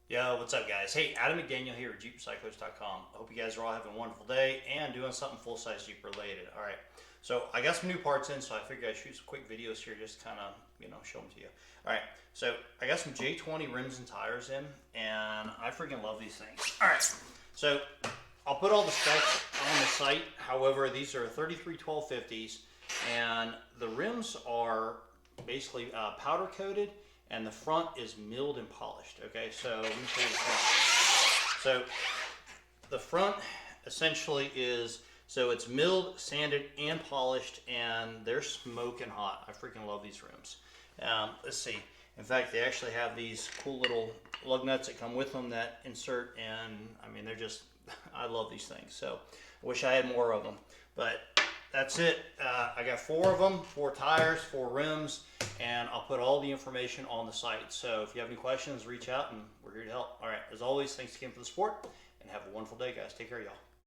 Yo, what's up, guys? Hey, Adam McDaniel here at JeepRecyclers.com. I hope you guys are all having a wonderful day and doing something full-size Jeep related. All right, so I got some new parts in, so I figured I'd shoot some quick videos here, just kind of, show them to you. All right, so I got some J20 rims and tires in, and I freaking love these things. All right, so I'll put all the specs on the site. However, these are 33x12.50s, and the rims are basically powder coated, and the front is milled and polished. Okay, so let me show you the front. So the front essentially is, so it's milled, sanded, and polished, and they're smoking hot. I freaking love these rims. Let's see. In fact, they actually have these cool little lug nuts that come with them that insert, and I mean, they're just, I love these things. So I wish I had more of them, but that's it. I got 4 of them, 4 tires, 4 rims, and I'll put all the information on the site. So if you have any questions, reach out and we're here to help. All right, as always, thanks again for the support, and have a wonderful day, guys. Take care, y'all.